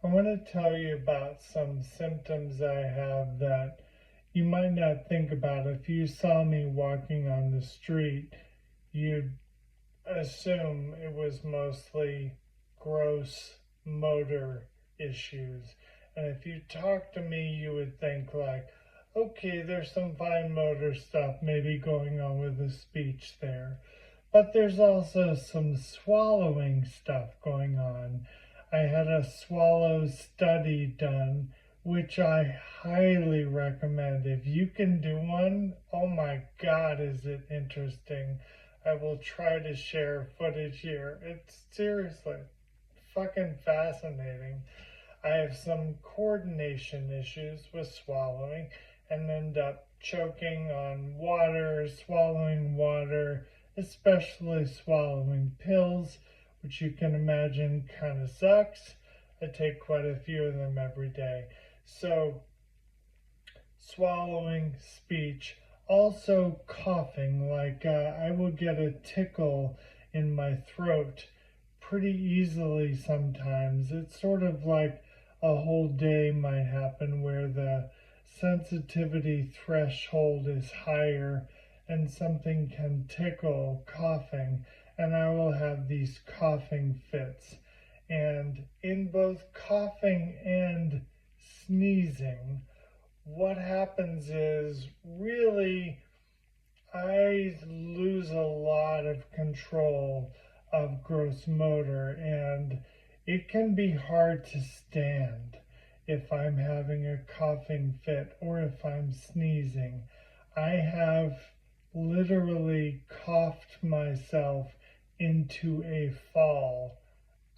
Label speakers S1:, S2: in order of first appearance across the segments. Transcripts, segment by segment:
S1: I want to tell you about some symptoms I have that you might not think about. If you saw me walking on the street, you'd assume it was mostly gross motor issues. And if you talk to me, you would think like, okay, there's some fine motor stuff maybe going on with the speech there. But there's also some swallowing stuff going on. I had a swallow study done, which I highly recommend. If you can do one, oh my God, is it interesting. I will try to share footage here. It's seriously fucking fascinating. I have some coordination issues with swallowing and end up choking on water, swallowing water, especially swallowing pills, which you can imagine kind of sucks. I take quite a few of them every day. So, swallowing, speech, also coughing, like I will get a tickle in my throat pretty easily sometimes. It's sort of like a whole day might happen where the sensitivity threshold is higher and something can tickle coughing, and I will have these coughing fits. And in both coughing and sneezing, what happens is really I lose a lot of control of gross motor, and it can be hard to stand if I'm having a coughing fit or if I'm sneezing. I have literally coughed myself into a fall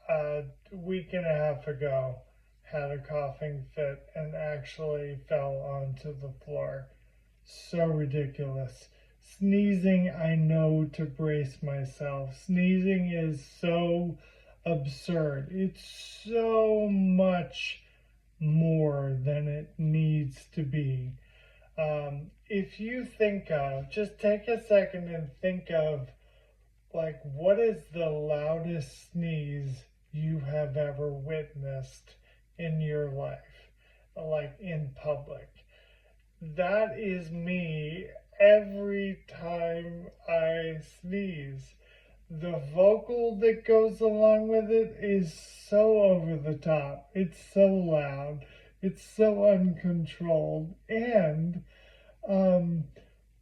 S1: a week and a half ago, had a coughing fit and actually fell onto the floor. So ridiculous. Sneezing, I know to brace myself. Sneezing is so absurd. It's so much more than it needs to be. If you think of, just take a second and think of, like, what is the loudest sneeze you have ever witnessed in your life, like in public? That is me every time I sneeze. The vocal that goes along with it is so over the top. It's so loud. It's so uncontrolled. And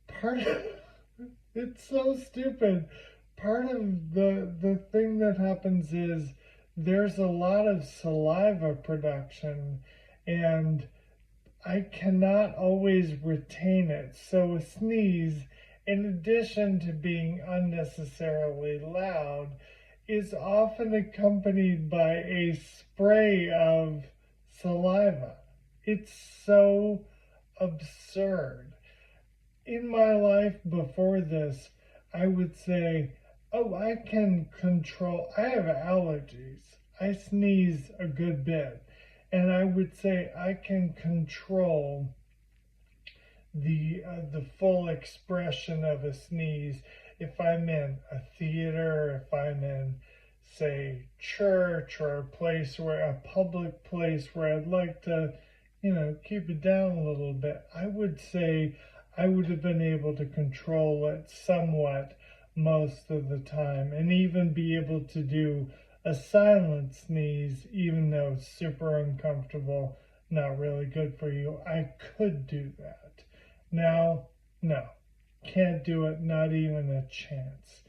S1: part of it's so stupid. Part of the thing that happens is there's a lot of saliva production, and I cannot always retain it. So a sneeze, in addition to being unnecessarily loud, is often accompanied by a spray of saliva. It's so absurd. In my life before this, I would say, oh, I can control, I have allergies. I sneeze a good bit. And I would say I can control the full expression of a sneeze if I'm in a theater, if I'm in, say, church, or a public place where I'd like to, keep it down a little bit. I would say I would have been able to control it somewhat most of the time, and even be able to do a silent sneeze, even though it's super uncomfortable, not really good for you. I could do that. Now, no, can't do it, not even a chance.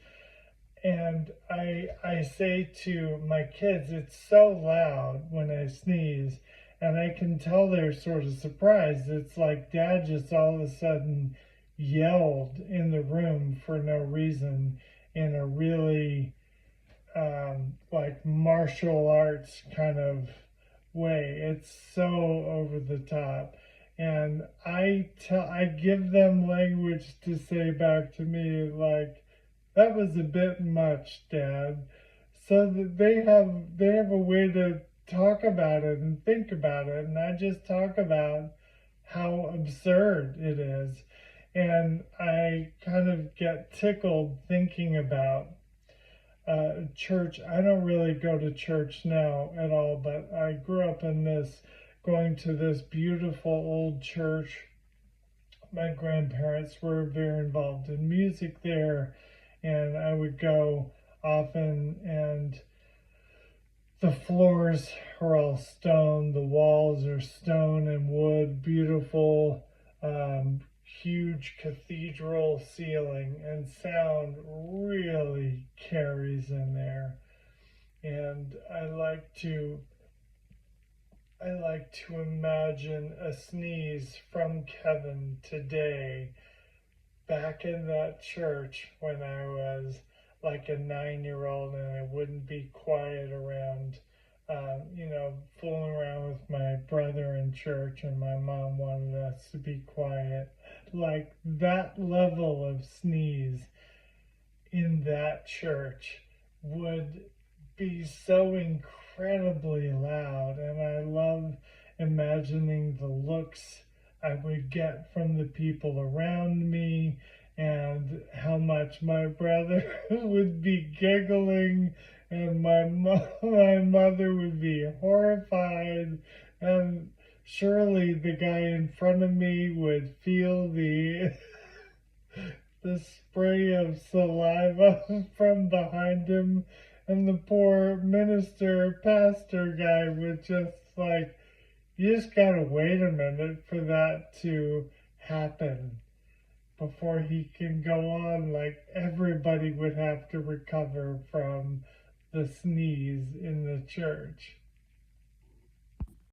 S1: And I say to my kids, it's so loud when I sneeze, and I can tell they're sort of surprised. It's like Dad just all of a sudden yelled in the room for no reason in a really like martial arts kind of way. It's so over the top. And I give them language to say back to me like, that was a bit much, Dad. So that they have a way to talk about it and think about it, and I just talk about how absurd it is. And I kind of get tickled thinking about church. I don't really go to church now at all, but I grew up in this, going to this beautiful old church. My grandparents were very involved in music there, and I would go often, and the floors are all stone, the walls are stone and wood, beautiful, huge cathedral ceiling, and sound really carries in there. And I like to imagine a sneeze from Kevin today back in that church when I was like a 9 year old and I wouldn't be quiet around, fooling around with my brother in church, and my mom wanted us to be quiet. Like that level of sneeze in that church would be so incredibly loud. And I love imagining the looks I would get from the people around me, and how much my brother would be giggling, and my mother would be horrified, and surely the guy in front of me would feel the spray of saliva from behind him, and the poor pastor guy would just like, you just gotta wait a minute for that to happen before he can go on. Like everybody would have to recover from the sneeze in the church.